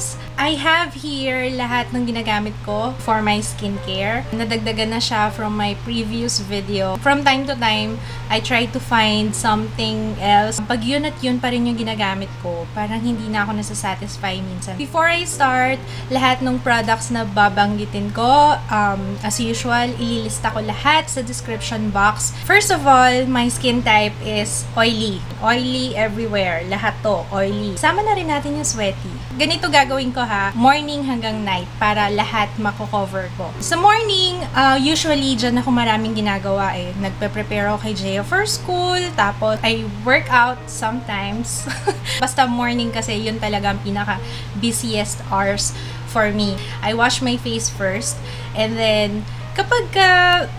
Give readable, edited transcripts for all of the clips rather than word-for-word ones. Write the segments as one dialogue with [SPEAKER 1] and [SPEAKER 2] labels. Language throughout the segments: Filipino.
[SPEAKER 1] guys! I have here lahat ng ginagamit ko for my skincare. Nadagdagan na siya from my previous video. From time to time, I try to find something else. Pag yun at yun pa rin yung ginagamit ko, parang hindi na ako nasasatisfy minsan. Before I start, lahat ng products na babanggitin ko, as usual, ililista ko lahat sa description box. First of all, my skin type is oily. Oily everywhere. Lahat to, oily. Sama na rin natin yung sweaty. Ganito gagawin ko ha, morning hanggang night para lahat mako-cover ko. Sa morning, usually dyan ako maraming ginagawa eh. Nagpe-prepare ako kay Jaya for school, tapos I work out sometimes. Basta morning kasi yun talaga ang pinaka-busiest hours for me. I wash my face first, and then kapag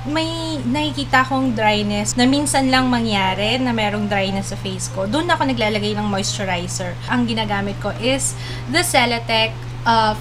[SPEAKER 1] may nakikita akong dryness na minsan lang mangyari na merong dryness sa face ko, doon ako naglalagay ng moisturizer. Ang ginagamit ko is the Celatec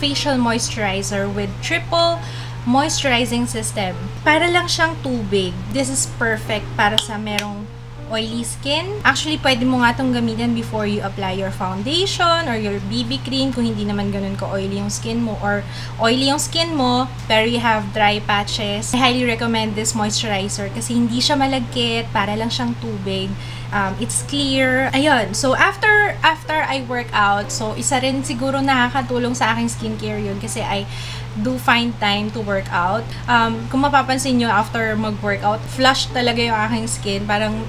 [SPEAKER 1] facial moisturizer with triple moisturizing system. Para lang siyang tubig. This is perfect para sa merong oily skin. Actually, pwede mo nga itong gamitin before you apply your foundation or your BB cream kung hindi naman ganun ka-oily yung skin mo, or oily yung skin mo pero you have dry patches. I highly recommend this moisturizer kasi hindi siya malagkit, para lang siyang tubig. It's clear. Ayun. So, after I work out, so isa rin siguro nakakatulong sa aking skincare yun kasi I do find time to work out. Kung mapapansin nyo, after mag-workout, flush talaga yung aking skin. Parang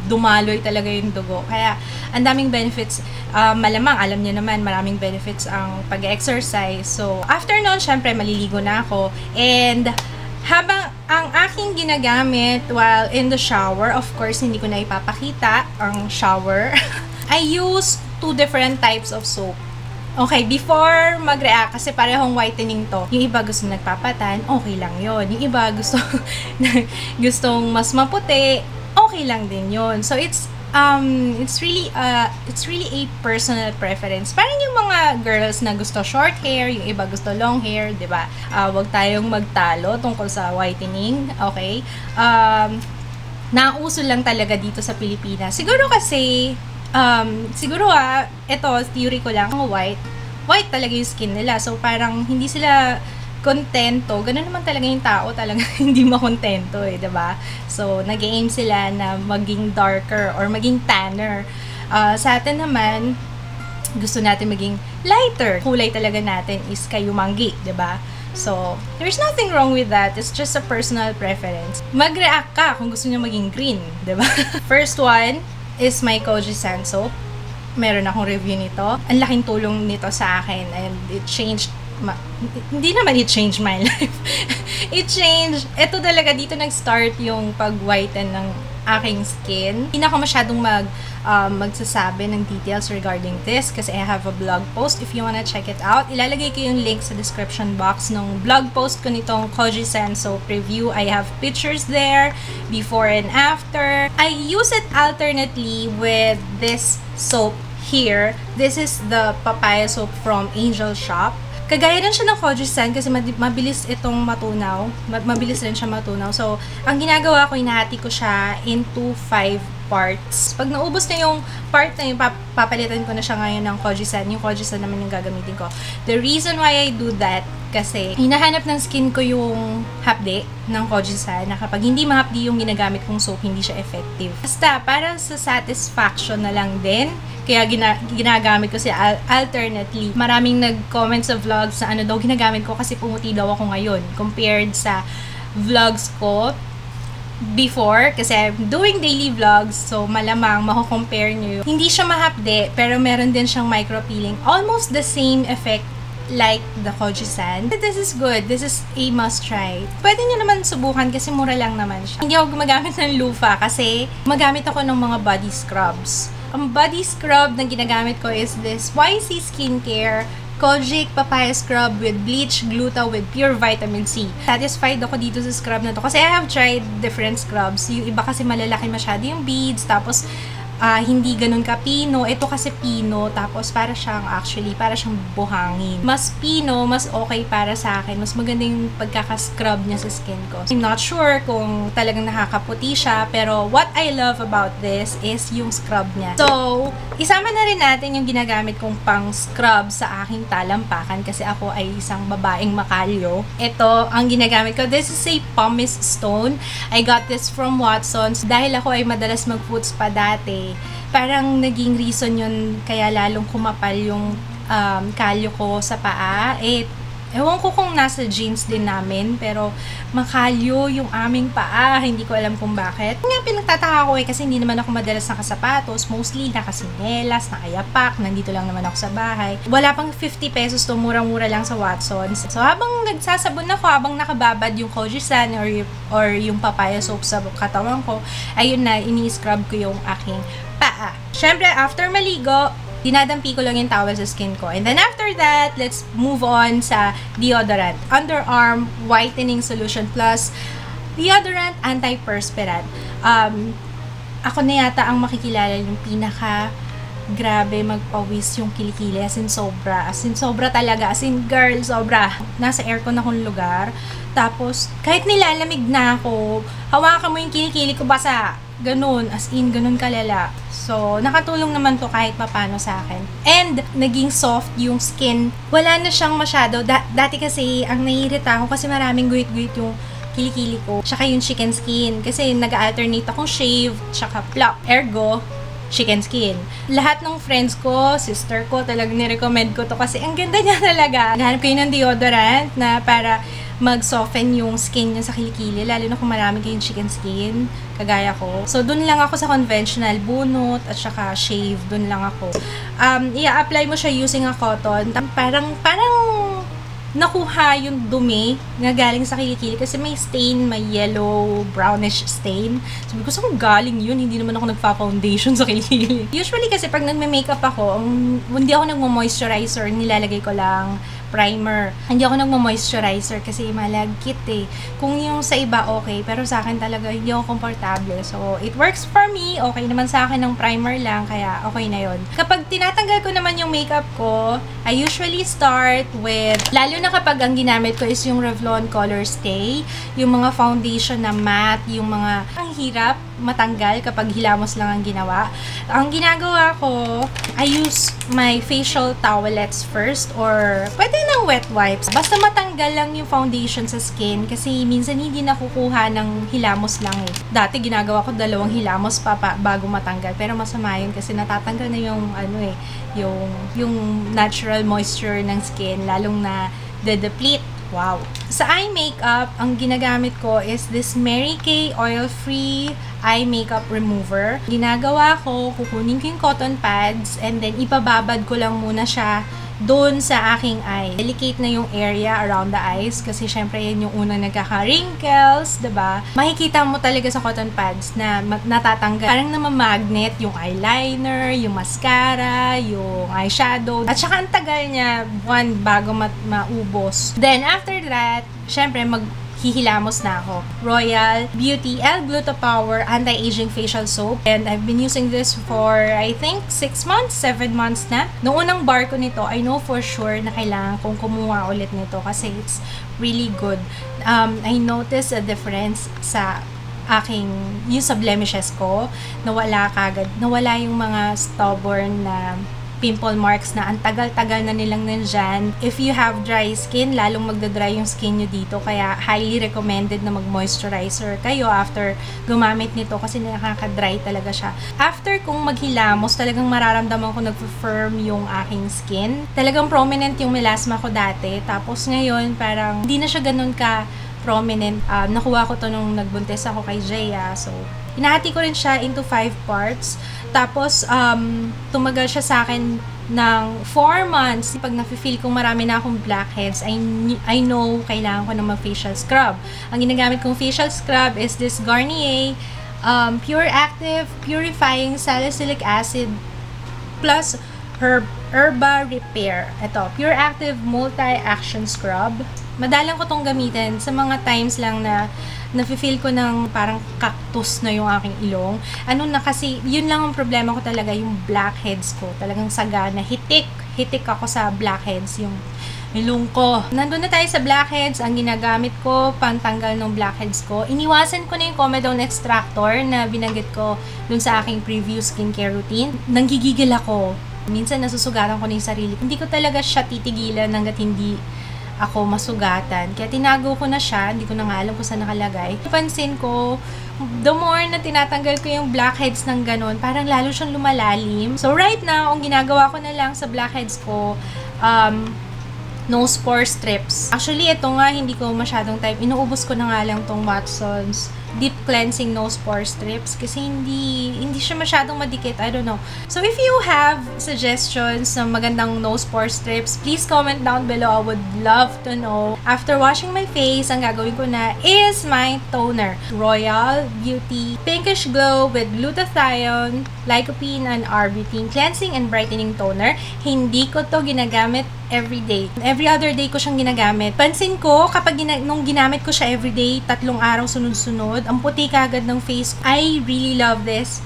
[SPEAKER 1] dumaloy talaga yung dugo. Kaya, ang daming benefits. Malamang, alam niyo naman, maraming benefits ang pag-exercise. So, after nun, syempre, maliligo na ako. And, habang ang aking ginagamit while in the shower, of course, hindi ko na ipapakita ang shower. I use 2 different types of soap. Okay, before mag-react, kasi parehong whitening to. Yung iba gusto nagpapatan, okay lang yon. Yung iba gustong mas maputi, okay lang din yon. So it's really a personal preference. Parang yung mga girls na gusto short hair, yung iba gusto long hair, 'di ba? Wag tayong magtalo tungkol sa whitening, okay? Nauso lang talaga dito sa Pilipinas. Siguro kasi ito theory ko lang, white talaga yung skin nila. So parang hindi sila kontento. Ganun naman talaga yung tao, talaga hindi makontento eh, diba? So, nag-aim sila na maging darker or maging tanner. Sa atin naman, gusto natin maging lighter. Kulay talaga natin is kayumanggi, diba? So, there's nothing wrong with that. It's just a personal preference. Mag-react ka kung gusto nyo maging green, diba? First one is my Koji San soap. Meron akong review nito. Ang laking tulong nito sa akin, and it changed hindi naman it changed my life. Ito talaga, dito nag-start yung pag-whiten ng aking skin. Hindi na ako masyadong magsasabi ng details regarding this kasi I have a blog post if you wanna check it out. Ilalagay ko yung link sa description box ng blog post ko nitong Koji San soap review. I have pictures there, before and after. I use it alternately with this soap here. This is the papaya soap from Angel Shop. Kagaya rin siya ng Koji San kasi mabilis itong matunaw. Mabilis rin siya matunaw. So, ang ginagawa ko, inahati ko siya into 5 parts. Pag naubos na yung part na yung papalitan ko na siya ngayon ng Koji San. Yung Koji San naman yung gagamitin ko. The reason why I do that, kasi hinahanap ng skin ko yung hapde ng Koji San na kapag hindi mahapdi yung ginagamit kong soap, hindi siya effective. Basta, para sa satisfaction na lang din, kaya ginagamit ko siya alternately. Maraming nag-comment sa vlogs na ano daw ginagamit ko kasi pumuti daw ako ngayon compared sa vlogs ko before, kasi I'm doing daily vlogs, so malamang mako-compare nyo. Hindi siya mahapde, pero meron din siyang micro-peeling. Almost the same effect like the Koji San. This is good. This is a must try. Pwede nyo naman subukan kasi mura lang naman siya. Hindi ako gumagamit ng loofah kasi gumagamit ako ng mga body scrubs. Ang body scrub na ginagamit ko is this YC Skincare Kojic Papaya Scrub with Bleach Gluta with Pure Vitamin C. Satisfied ako dito sa scrub na to kasi I have tried different scrubs. Yung iba kasi malalaki masyado yung beads, tapos hindi ganun ka pino. Ito kasi pino, tapos para siyang buhangin. Mas pino, mas okay para sa akin. Mas maganda yung pagkaka-scrub niya sa skin ko. I'm not sure kung talagang nakakaputi siya, pero what I love about this is yung scrub niya. So, isama na rin natin yung ginagamit kong pang-scrub sa aking talampakan kasi ako ay isang babaeng makalyo. Ito, ang ginagamit ko. This is a pumice stone. I got this from Watsons. Dahil ako ay madalas mag-foot spa dati, parang naging reason yun kaya lalong kumapal yung kalyo ko sa paa. Ewan ko kung nasa genes din namin, pero makalyo yung aming paa. Hindi ko alam kung bakit. Nga pinagtataka ko kasi hindi naman ako madalas nakasapatos. Mostly nakasinelas, nakayapak, nandito lang naman ako sa bahay. Wala pang 50 pesos to, murang-mura lang sa Watsons. So habang nagsasabon ako, habang nakababad yung Kojisan or yung papaya soap sa katawan ko, ayun na, ini-scrub ko yung aking paa. Syempre, after maligo, dinadampi ko lang yung towel sa skin ko. And then after that, let's move on sa deodorant. Underarm Whitening Solution Plus Deodorant Antiperspirant. Ako na yata ang makikilala yung grabe magpawis yung kilikili. As in sobra talaga. As in, girl, sobra. Nasa aircon akong lugar. Tapos, kahit nilalamig na ako, hawakan mo yung kilikili ko basa. Ganun, as in, ganun kalala. So, nakatulong naman to kahit papano sa akin. And, naging soft yung skin. Wala na siyang masyado. Dati kasi, ang naiirita ako kasi maraming guhit-guhit yung kilikili ko. Tsaka yung chicken skin. Kasi nag-alternate akong shave, tsaka pluck. Ergo, chicken skin. Lahat ng friends ko, sister ko, talagang nirecommend ko to kasi ang ganda niya talaga. Nahanap kayo ng deodorant na para mag-soften yung skin niya sa kilikili, lalo na kung marami kayong chicken skin, kagaya ko. So, dun lang ako sa conventional bunot at saka shave, dun lang ako. I-apply mo siya using a cotton. Parang nakuha yung dumi na galing sa kilikili kasi may stain, may yellow, brownish stain. Sabi ko, saan galing yun? Hindi naman ako nagpa-foundation sa kilikili. Usually kasi pag nagme-makeup ako, hindi ako nagmo-moisturizer, nilalagay ko lang primer. Hindi ako nagmo-moisturizer kasi malagkit eh. Kung yung sa iba okay, pero sa akin talaga hindi ako komportable. So, it works for me. Okay naman sa akin ng primer lang, kaya okay na yon. Kapag tinatanggal ko naman yung makeup ko, I usually start with, lalo na kapag ang ginamit ko is yung Revlon Color Stay, yung mga foundation na matte, yung mga ang hirap matanggal kapag hilamos lang ang ginawa. Ang ginagawa ko, I use my facial towelettes first or pwede ng wet wipes. Basta matanggal lang yung foundation sa skin kasi minsan hindi nakukuha ng hilamos lang eh. Dati ginagawa ko 2 hilamos pa bago matanggal, pero masama yun kasi natatanggal na yung yung natural moisture ng skin, lalong na de-deplete. Wow! Sa eye makeup, ang ginagamit ko is this Mary Kay Oil-Free Eye Makeup Remover. Ginagawa ko, kukunin ko yung cotton pads and then ipababad ko lang muna siya doon sa aking eye. Delicate na yung area around the eyes kasi syempre yan yung unang nagkaka-wrinkles, diba? Makikita mo talaga sa cotton pads na natatanggal. Parang namamagnet yung eyeliner, yung mascara, yung eyeshadow. At saka ang tagal niya, buwan bago maubos. Then after that, syempre hihilamos na ako. Royal Beauty L-Gluta Power Anti-Aging Facial Soap. And I've been using this for, I think, 6 months, 7 months na. Noong unang bar ko nito, I know for sure na kailangan kong kumuha ulit nito kasi it's really good. I noticed a difference sa yung sa blemishes ko. Nawala yung mga stubborn na pimple marks na ang tagal-tagal na nilang nandyan. If you have dry skin, lalong magdadry yung skin nyo dito. Kaya highly recommended na mag-moisturizer kayo after gumamit nito kasi nakaka-dry talaga siya. After kung maghilamos, talagang mararamdaman ko nag-firm yung aking skin. Talagang prominent yung melasma ko dati. Tapos ngayon, parang hindi na siya ganun ka prominent. Nakuha ko to nung nagbuntis ako kay Jaya. So, hinahati ko rin siya into 5 parts. Tapos, tumagal siya sa akin ng 4 months. Pag nafe-feel kong marami na akong blackheads, I know kailangan ko ng mag-facial scrub. Ang ginagamit kong facial scrub is this Garnier Pure Active Purifying Salicylic Acid plus Herba Repair. Ito, Pure Active Multi-Action Scrub. Madalang ko tong gamitin sa mga times lang na nafe-feel ko ng parang cactus na yung aking ilong. Ano na kasi, yun lang ang problema ko talaga, yung blackheads ko. Talagang sagana. Hitik ako sa blackheads, yung ilong ko. Nandun na tayo sa blackheads. Ang ginagamit ko, pantanggal ng blackheads ko. Iniwasan ko na yung Comedone extractor na binanggit ko dun sa aking previous skincare routine. Nanggigigil ako. Minsan nasusugatan ko na yung sarili. Hindi ko talaga siya titigilan hanggat hindi ako masugatan. Kaya tinago ko na siya. Hindi ko na nga alam kung saan nakalagay. Napansin ko, the more na tinatanggal ko yung blackheads ng ganun, parang lalo siyang lumalalim. So right now, ang ginagawa ko na lang sa blackheads ko, nose pore strips. Actually, ito nga, hindi ko masyadong type. Inuubos ko na nga lang tong Watson's Deep Cleansing Nose Pore Strips kasi hindi siya masyadong madikit. I don't know. So, if you have suggestions ng magandang nose pore strips, please comment down below. I would love to know. After washing my face, ang gagawin ko na is my toner. Royal Beauty Pinkish Glow with Glutathione, Lycopene, and Arbutin Cleansing and Brightening Toner. Hindi ko to ginagamit everyday. Every other day ko siyang ginagamit. Pansin ko, kapag nung ginamit ko siya everyday, 3 araw sunod-sunod, ang puti kagad ng face. I really love this.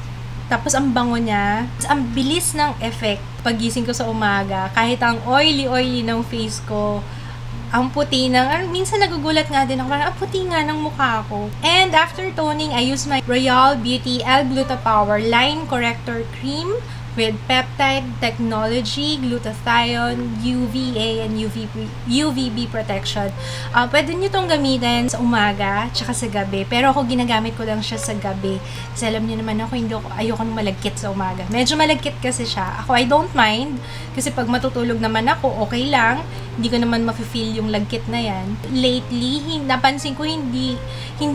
[SPEAKER 1] Tapos, ang bango niya. Ang bilis ng effect. Pagising ko sa umaga, kahit ang oily-oily ng face ko, ang puti ng, minsan nagugulat nga din ako, parang ang puti nga ng mukha ko. And after toning, I use my Royal Beauty L-Gluta-Power Line Corrector Cream with peptide technology, glutathione, UVA, and UVB protection. Pwede nyo itong gamitin sa umaga, tsaka sa gabi. Pero ako, ginagamit ko lang siya sa gabi. Kasi alam niyo naman ako, ayoko nang malagkit sa umaga. Medyo malagkit kasi siya. Ako, I don't mind. Kasi pag matutulog naman ako, okay lang. Hindi ko naman mafe-feel yung lagkit na yan. Lately, napansin ko hindi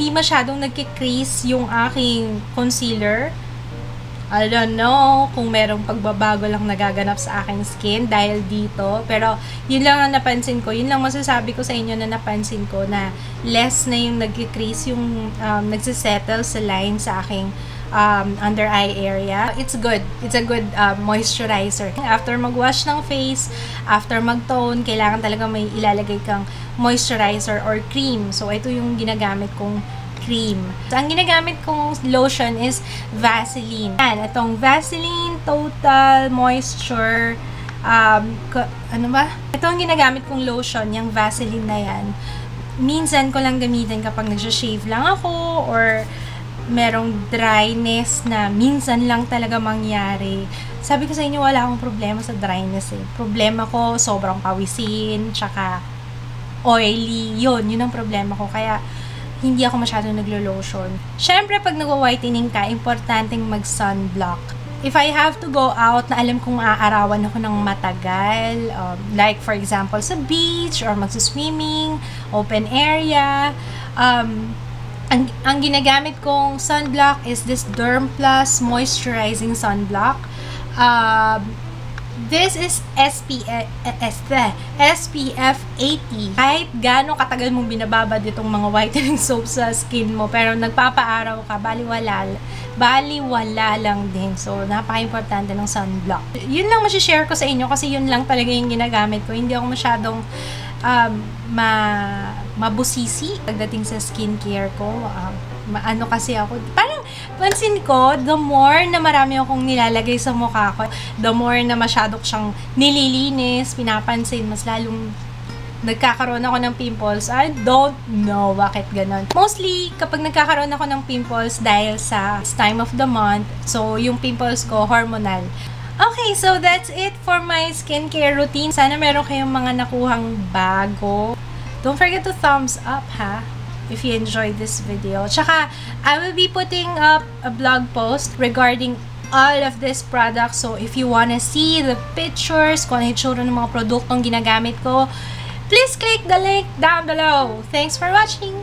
[SPEAKER 1] masyadong nagkikrease yung aking concealer. I don't know kung merong pagbabago lang nagaganap sa aking skin dahil dito. Pero, yun lang ang napansin ko. Yun lang masasabi ko sa inyo na napansin ko na less na yung nag-crease, yung nagsisettle sa line sa aking under eye area. It's good. It's a good moisturizer. After mag-wash ng face, after mag-tone, kailangan talaga may ilalagay kang moisturizer or cream. So, ito yung ginagamit kong cream. So, ang ginagamit kong lotion is Vaseline. Yan, itong Vaseline Total Moisture ano ba? Ito ang ginagamit kong lotion, yung Vaseline na yan. Minsan ko lang gamitin kapag nagsha-shave lang ako or merong dryness na minsan lang talaga mangyari. Sabi ko sa inyo, wala akong problema sa dryness eh. Problema ko, sobrang pawisin, tsaka oily. Yun ang problema ko. Kaya, hindi ako masyadong naglo-lotion. Syempre, pag nagwa-whitening ka, importanteng mag-sunblock. If I have to go out na alam kong maaarawan ako ng matagal, like for example sa beach or magsuswimming, open area, ang ginagamit kong sunblock is this Derm Plus Moisturizing Sunblock. This is SPF 80. Kahit gaano katagal mong binababad itong mga whitening soap sa skin mo, pero nagpapaaraw ka, baliwala lang din. So, napaka-importante ng sunblock. Yun lang masishare ko sa inyo kasi yun lang talaga yung ginagamit ko. Hindi ako masyadong mabusisi pagdating sa skincare ko. Ano kasi ako, parang pansin ko, the more na marami akong nilalagay sa mukha ko, the more na masyado siyang nililinis, pinapansin, mas lalong nagkakaroon ako ng pimples. I don't know bakit ganon. Mostly, kapag nagkakaroon ako ng pimples dahil sa time of the month, so yung pimples ko, hormonal. Okay, so that's it for my skincare routine. Sana meron kayong mga nakuhang bago. Don't forget to thumbs up, ha? If you enjoyed this video. Tsaka, I will be putting up a blog post regarding all of this products. So, if you wanna see the pictures, kung ano yung itsura ng mga produktong ginagamit ko, please click the link down below. Thanks for watching!